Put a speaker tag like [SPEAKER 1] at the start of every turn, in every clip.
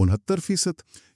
[SPEAKER 1] 69%?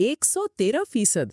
[SPEAKER 2] 113%?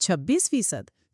[SPEAKER 2] 26%।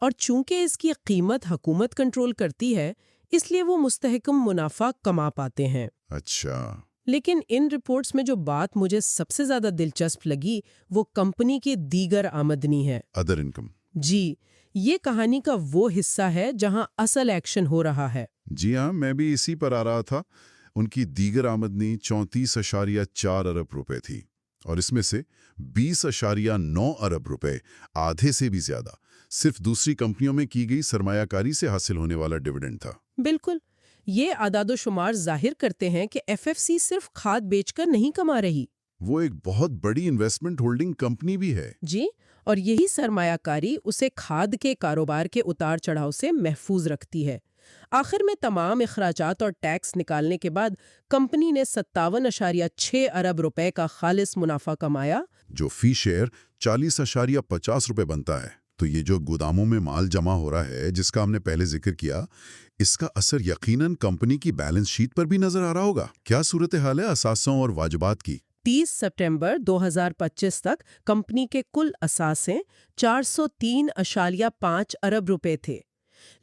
[SPEAKER 2] اور چونکہ اس کی قیمت حکومت کنٹرول کرتی ہے اس لیے وہ مستحکم منافع کما پاتے ہیں۔
[SPEAKER 1] اچھا،
[SPEAKER 2] لیکن ان رپورٹس میں جو بات مجھے سب سے زیادہ دلچسپ لگی وہ کمپنی کی دیگر آمدنی ہے۔
[SPEAKER 1] Other income.
[SPEAKER 2] جی، یہ کہانی کا وہ حصہ ہے جہاں اصل ایکشن ہو رہا ہے۔
[SPEAKER 1] جی ہاں، میں بھی اسی پر آ رہا تھا۔ ان کی دیگر آمدنی 34.4 ارب روپے تھی اور اس میں سے 20.9 ارب روپے، آدھے سے بھی زیادہ، صرف دوسری کمپنیوں میں کی گئی سرمایہ کاری سے حاصل ہونے والا ڈیویڈنڈ تھا۔
[SPEAKER 2] بالکل، یہ اعداد و شمار ظاہر کرتے ہیں کہ ایف ایف سی صرف کھاد بیچ کر نہیں کما رہی۔
[SPEAKER 1] وہ ایک بہت بڑی انویسٹمنٹ ہولڈنگ کمپنی بھی ہے۔
[SPEAKER 2] جی، اور یہی سرمایہ کاری اسے کھاد کے کاروبار کے اتار چڑھاؤ سے محفوظ رکھتی ہے۔ آخر میں تمام اخراجات اور ٹیکس نکالنے کے بعد کمپنی نے 57.6 ارب روپے کا خالص منافع کمایا،
[SPEAKER 1] جو فی شیئر 40.50 روپے بنتا ہے۔ تو یہ جو گوداموں میں مال جمع ہو رہا ہے جس کا ہم نے پہلے ذکر کیا، اس کا اثر یقیناً کمپنی کی بیلنس شیٹ پر بھی نظر آ رہا ہوگا۔ کیا صورتحال ہے اثاثوں اور واجبات کی؟
[SPEAKER 2] 30 سپٹمبر 2025 تک کمپنی کے کل اثاثے 403.5 ارب روپے تھے،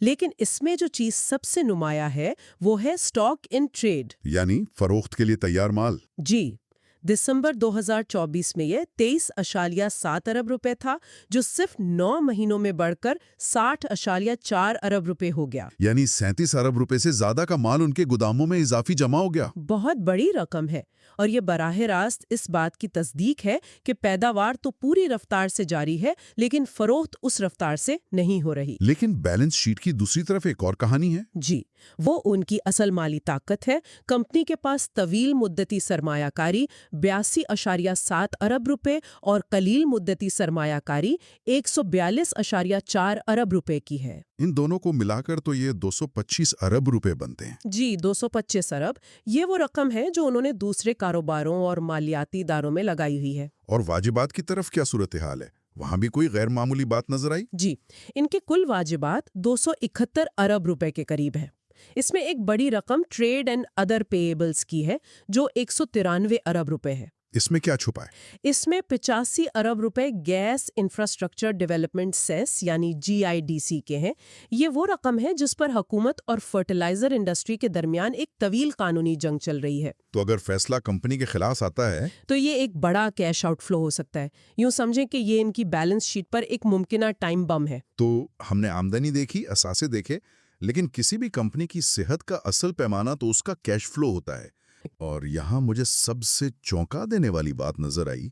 [SPEAKER 2] لیکن اس میں جو چیز سب سے نمایاں ہے وہ ہے سٹاک ان ٹریڈ،
[SPEAKER 1] یعنی فروخت کے لیے تیار مال۔
[SPEAKER 2] جی، دسمبر 2024 میں یہ 23.7 ارب روپے تھا، جو صرف 9 مہینوں میں بڑھ کر 60.4 ارب روپے ہو گیا۔
[SPEAKER 1] یعنی 37 ارب روپے سے زیادہ کا مال ان کے گوداموں میں اضافی جمع ہو گیا۔
[SPEAKER 2] بہت بڑی رقم ہے، اور یہ براہ راست اس بات کی تصدیق ہے کہ پیداوار تو پوری رفتار سے جاری ہے لیکن فروخت اس رفتار سے نہیں ہو رہی۔
[SPEAKER 1] لیکن بیلنس شیٹ کی دوسری طرف ایک اور کہانی ہے۔
[SPEAKER 2] جی، وہ ان کی اصل مالی طاقت ہے۔ کمپنی کے پاس طویل مدتی سرمایہ کاری 82.7 ارب روپے اور قلیل مدتی سرمایہ کاری 142.4 ارب روپے کی ہے۔
[SPEAKER 1] ان دونوں کو ملا کر تو یہ 225 ارب روپے بنتے ہیں۔
[SPEAKER 2] جی، 225 ارب، یہ وہ رقم ہے جو انہوں نے دوسرے کاروباروں اور مالیاتی اداروں میں لگائی ہوئی ہے۔
[SPEAKER 1] اور واجبات کی طرف کیا صورتحال ہے؟ وہاں بھی کوئی غیر معمولی بات نظر آئی؟
[SPEAKER 2] جی، ان کے کل واجبات 271 ارب روپے کے قریب ہے۔ اس میں ایک بڑی رقم ٹریڈ اینڈ ادر پیبلز کی ہے جو 193 ارب روپے ہے۔
[SPEAKER 1] اس میں کیا چھپا ہے؟
[SPEAKER 2] اس میں 85 ارب روپے گیس انفراسٹرکچر ڈیولپمنٹ سیس یعنی GIDC کے ہیں۔ یہ وہ رقم ہے جس پر حکومت اور فرٹیلائزر انڈسٹری کے درمیان ایک طویل قانونی جنگ چل رہی ہے۔
[SPEAKER 1] تو اگر فیصلہ کمپنی کے خلاف آتا ہے
[SPEAKER 2] تو یہ ایک بڑا کیش آؤٹ فلو ہو سکتا ہے۔ یوں سمجھیں کہ یہ ان کی بیلنس شیٹ پر ایک ممکنہ ٹائم بم ہے۔
[SPEAKER 1] تو ہم نے آمدنی دیکھی، اثاثے دیکھے، لیکن کسی بھی کمپنی کی صحت کا اصل پیمانہ تو اس کا کیش فلو ہوتا ہے۔ اور یہاں مجھے سب سے چونکا دینے والی بات نظر آئی،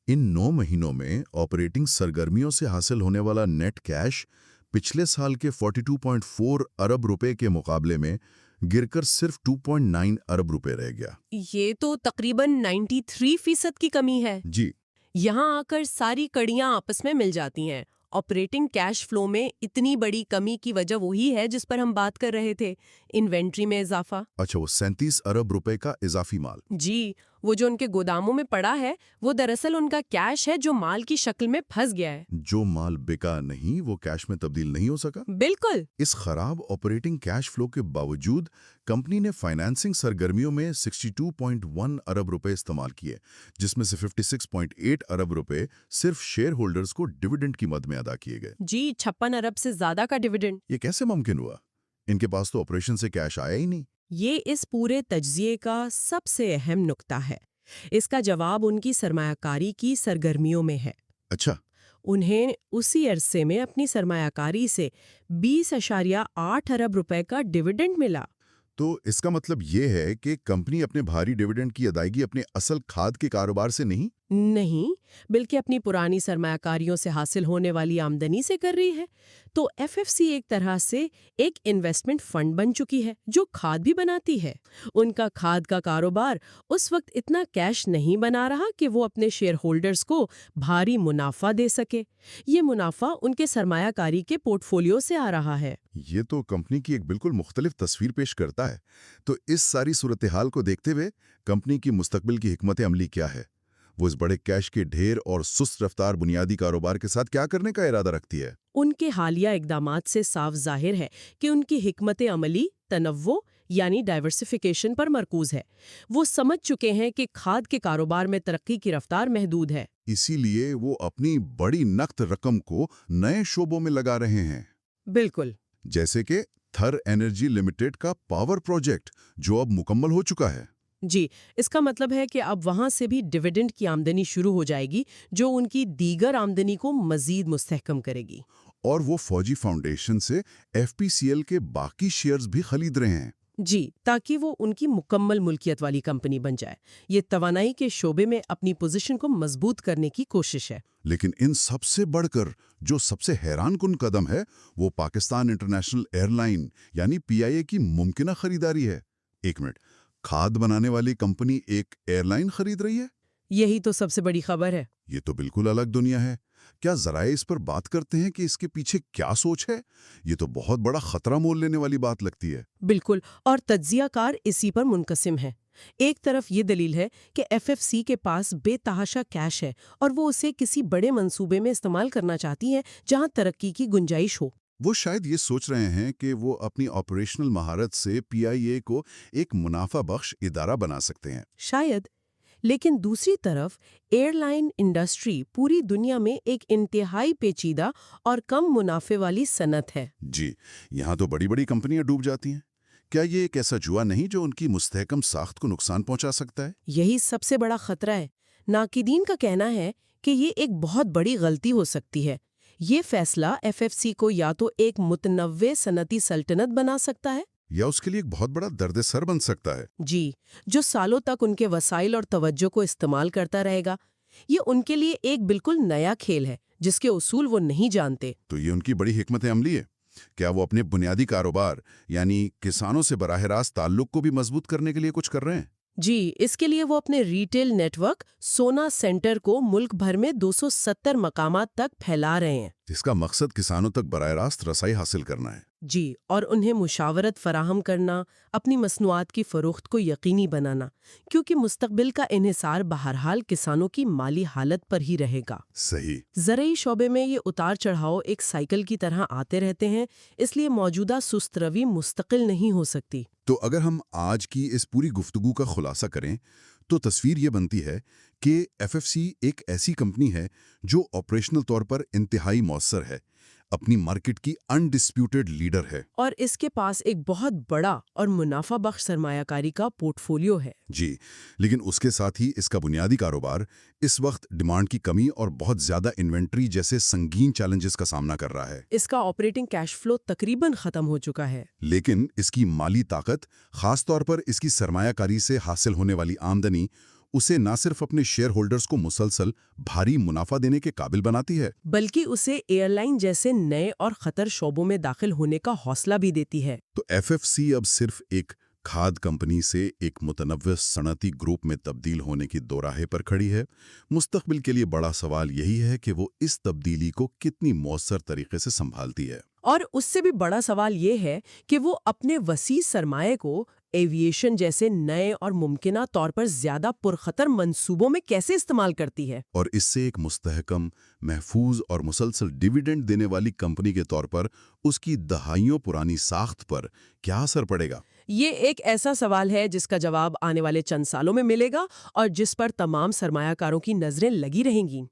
[SPEAKER 1] ان 9 مہینوں میں آپریٹنگ سرگرمیوں سے حاصل ہونے والا نیٹ کیش پچھلے سال کے 42.4 ارب روپے کے مقابلے میں گر کر صرف 2.9 ارب روپے رہ گیا۔
[SPEAKER 2] یہ تو تقریباً 93% کی کمی ہے۔
[SPEAKER 1] جی،
[SPEAKER 2] یہاں آ کر ساری کڑیاں آپس میں مل جاتی ہیں۔ آپریٹنگ کیش فلو میں اتنی بڑی کمی کی وجہ وہی ہے جس پر ہم بات کر رہے تھے، انوینٹری میں اضافہ۔
[SPEAKER 1] اچھا، وہ 37 ارب روپے کا اضافی مال۔
[SPEAKER 2] جی، وہ جو ان کے گوداموں میں پڑا ہے وہ دراصل ان کا کیش ہے جو مال کی شکل میں پھنس گیا ہے۔
[SPEAKER 1] جو مال بکا نہیں وہ کیش میں تبدیل نہیں ہو سکا۔
[SPEAKER 2] بالکل۔
[SPEAKER 1] اس خراب آپریٹنگ کیش فلو کے باوجود کمپنی نے فائنانسنگ سرگرمیوں میں 62.1 ارب روپے استعمال کیے، جس میں سے 56.8 ارب روپے صرف شیئر ہولڈرز کو ڈیویڈنڈ کی مد میں ادا کیے گئے۔
[SPEAKER 2] جی، 56 ارب سے زیادہ کا ڈیویڈنڈ۔
[SPEAKER 1] یہ کیسے ممکن ہوا؟ ان کے پاس تو آپریشن سے کیش آیا ہی نہیں۔
[SPEAKER 2] یہ اس پورے تجزیے کا سب سے اہم نقطہ ہے۔ اس کا جواب ان کی سرمایہ کاری کی سرگرمیوں میں ہے۔
[SPEAKER 1] اچھا،
[SPEAKER 2] انہیں اسی عرصے میں اپنی سرمایہ کاری سے 20.8 ارب روپے کا ڈیویڈنڈ ملا۔
[SPEAKER 1] تو اس کا مطلب یہ ہے کہ کمپنی اپنے بھاری ڈیویڈنڈ کی ادائیگی اپنے اصل کھاد کے کاروبار سے
[SPEAKER 2] نہیں بلکہ اپنی پرانی سرمایہ کاریوں سے حاصل ہونے والی آمدنی سے کر رہی ہے۔ تو ایف ایف سی ایک طرح سے ایک انویسٹمنٹ فنڈ بن چکی ہے جو کھاد بھی بناتی ہے۔ ان کا کھاد کا کاروبار اس وقت اتنا کیش نہیں بنا رہا کہ وہ اپنے شیئر ہولڈرز کو بھاری منافع دے سکے۔ یہ منافع ان کے سرمایہ کاری کے پورٹ فولیو سے آ رہا ہے۔
[SPEAKER 1] یہ تو کمپنی کی ایک بالکل مختلف تصویر پیش کرتا ہے۔ تو اس ساری صورتحال کو دیکھتے ہوئے کمپنی کی مستقبل کی حکمت عملی کیا ہے؟ وہ اس بڑے کیش کے ڈھیر اور سست رفتار بنیادی کاروبار کے ساتھ کیا کرنے کا ارادہ رکھتی ہے؟
[SPEAKER 2] ان کے حالیہ اقدامات سے صاف ظاہر ہے کہ ان کی حکمت عملی تنوع، یعنی ڈائیورسفیکیشن پر مرکوز ہے۔ وہ سمجھ چکے ہیں کہ کھاد کے کاروبار میں ترقی کی رفتار محدود ہے۔
[SPEAKER 1] اسی لیے وہ اپنی بڑی نقد رقم کو نئے شعبوں میں لگا رہے ہیں،
[SPEAKER 2] بالکل۔
[SPEAKER 1] جیسے کہ تھر انرجی لمیٹڈ کا پاور پروجیکٹ جو اب مکمل ہو چکا ہے۔
[SPEAKER 2] جی، اس کا مطلب ہے کہ اب وہاں سے بھی ڈیویڈنڈ کی آمدنی شروع ہو جائے گی جو ان کی دیگر آمدنی کو مزید مستحکم کرے گی۔
[SPEAKER 1] اور وہ فوجی فاؤنڈیشن سے FPCL کے باقی شیئرز بھی خرید رہے ہیں۔
[SPEAKER 2] جی، تاکہ وہ ان کی مکمل ملکیت والی کمپنی بن جائے۔ یہ توانائی کے شعبے میں اپنی پوزیشن کو مضبوط کرنے کی کوشش ہے۔
[SPEAKER 1] لیکن ان سب سے بڑھ کر جو سب سے حیران کن قدم ہے وہ پاکستان انٹرنیشنل ایئر لائن یعنی PIA کی ممکنہ خریداری ہے۔ ایک منٹ، کھاد بنانے والی کمپنی ایک ایئر لائن خرید رہی ہے؟
[SPEAKER 2] یہی تو سب سے بڑی خبر ہے۔
[SPEAKER 1] یہ تو بالکل الگ دنیا ہے۔ کیا ذرائع اس پر بات کرتے ہیں کہ اس کے پیچھے کیا سوچ ہے؟ یہ تو بہت بڑا خطرہ مول لینے والی بات لگتی ہے۔
[SPEAKER 2] بالکل، اور تجزیہ کار اسی پر منقسم ہے۔ ایک طرف یہ دلیل ہے کہ FFC کے پاس بے تحاشا کیش ہے اور وہ اسے کسی بڑے منصوبے میں استعمال کرنا چاہتی ہیں جہاں ترقی کی گنجائش ہو۔
[SPEAKER 1] وہ شاید یہ سوچ رہے ہیں کہ وہ اپنی آپریشنل مہارت سے PIA کو ایک منافع بخش ادارہ بنا سکتے ہیں۔
[SPEAKER 2] شاید، لیکن دوسری طرف ایئر لائن انڈسٹری پوری دنیا میں ایک انتہائی پیچیدہ اور کم منافع والی صنعت ہے۔
[SPEAKER 1] جی، یہاں تو بڑی بڑی کمپنیاں ڈوب جاتی ہیں۔ کیا یہ ایک ایسا جوا نہیں جو ان کی مستحکم ساخت کو نقصان پہنچا سکتا ہے؟
[SPEAKER 2] یہی سب سے بڑا خطرہ ہے۔ ناقدین کا کہنا ہے کہ یہ ایک بہت بڑی غلطی ہو سکتی ہے۔ یہ فیصلہ FFC کو یا تو ایک متنوع صنعتی سلطنت بنا سکتا ہے،
[SPEAKER 1] یا اس کے لیے ایک بہت بڑا درد سر بن سکتا ہے۔
[SPEAKER 2] جی، جو سالوں تک ان کے وسائل اور توجہ کو استعمال کرتا رہے گا۔ یہ ان کے لیے ایک بالکل نیا کھیل ہے جس کے اصول وہ نہیں جانتے۔
[SPEAKER 1] تو یہ ان کی بڑی حکمت عملی ہے۔ کیا وہ اپنے بنیادی کاروبار یعنی کسانوں سے براہ راست تعلق کو بھی مضبوط کرنے کے لیے کچھ کر رہے ہیں؟
[SPEAKER 2] جی، اس کے لیے وہ اپنے ریٹیل نیٹ ورک سونا سینٹر کو ملک بھر میں 270 مقامات تک پھیلا رہے ہیں۔
[SPEAKER 1] جس کا مقصد کسانوں تک براہ راست رسائی حاصل کرنا ہے۔
[SPEAKER 2] جی، اور انہیں مشاورت فراہم کرنا، اپنی مصنوعات کی فروخت کو یقینی بنانا، کیونکہ مستقبل کا انحصار بہرحال کسانوں کی مالی حالت پر ہی رہے گا۔
[SPEAKER 1] صحیح۔
[SPEAKER 2] زرعی شعبے میں یہ اتار چڑھاؤ ایک سائیکل کی طرح آتے رہتے ہیں، اس لیے موجودہ سست روی مستقل نہیں ہو سکتی۔
[SPEAKER 1] تو اگر ہم آج کی اس پوری گفتگو کا خلاصہ کریں تو تصویر یہ بنتی ہے کہ FFC ایک ایسی کمپنی ہے جو آپریشنل طور پر انتہائی مؤثر ہے، اپنی مارکیٹ کی انڈسپیوٹڈ لیڈر ہے،
[SPEAKER 2] اور اس کے پاس ایک بہت بڑا اور منافع بخش سرمایہ کاری کا پورٹ فولیو ہے۔
[SPEAKER 1] جی، لیکن اس کے ساتھ ہی اس کا بنیادی کاروبار اس وقت ڈیمانڈ کی کمی اور بہت زیادہ انوینٹری جیسے سنگین چیلنجز کا سامنا کر رہا ہے۔
[SPEAKER 2] اس کا آپریٹنگ کیش فلو تقریباً ختم ہو چکا ہے۔
[SPEAKER 1] لیکن اس کی مالی طاقت، خاص طور پر اس کی سرمایہ کاری سے حاصل ہونے والی آمدنی، اسے نہ صرف اپنے شیئر ہولڈرز کو مسلسل بھاری منافع دینے کے قابل بناتی ہے،
[SPEAKER 2] بلکہ اسے ایئر لائن جیسے نئے اور خطر شعبوں میں داخل ہونے کا حوصلہ بھی دیتی ہے۔
[SPEAKER 1] تو FFC اب صرف ایک کھاد کمپنی سے ایک متنوع صنعتی گروپ میں تبدیل ہونے کی دوراہے پر کھڑی ہے۔ مستقبل کے لیے بڑا سوال یہی ہے کہ وہ اس تبدیلی کو کتنی مؤثر طریقے سے سنبھالتی ہے۔
[SPEAKER 2] اور اس سے بھی بڑا سوال یہ ہے کہ وہ اپنے وسیع سرمایہ کو ایویشن جیسے نئے اور ممکنہ طور پر زیادہ پرخطر منصوبوں میں کیسے استعمال کرتی ہے۔
[SPEAKER 1] اور اس سے ایک مستحکم، محفوظ اور مسلسل ڈیویڈنڈ دینے والی کمپنی کے طور پر اس کی دہائیوں پرانی ساخت پر کیا اثر پڑے گا؟
[SPEAKER 2] یہ ایک ایسا سوال ہے جس کا جواب آنے والے چند سالوں میں ملے گا اور جس پر تمام سرمایہ کاروں کی نظریں لگی رہیں گی۔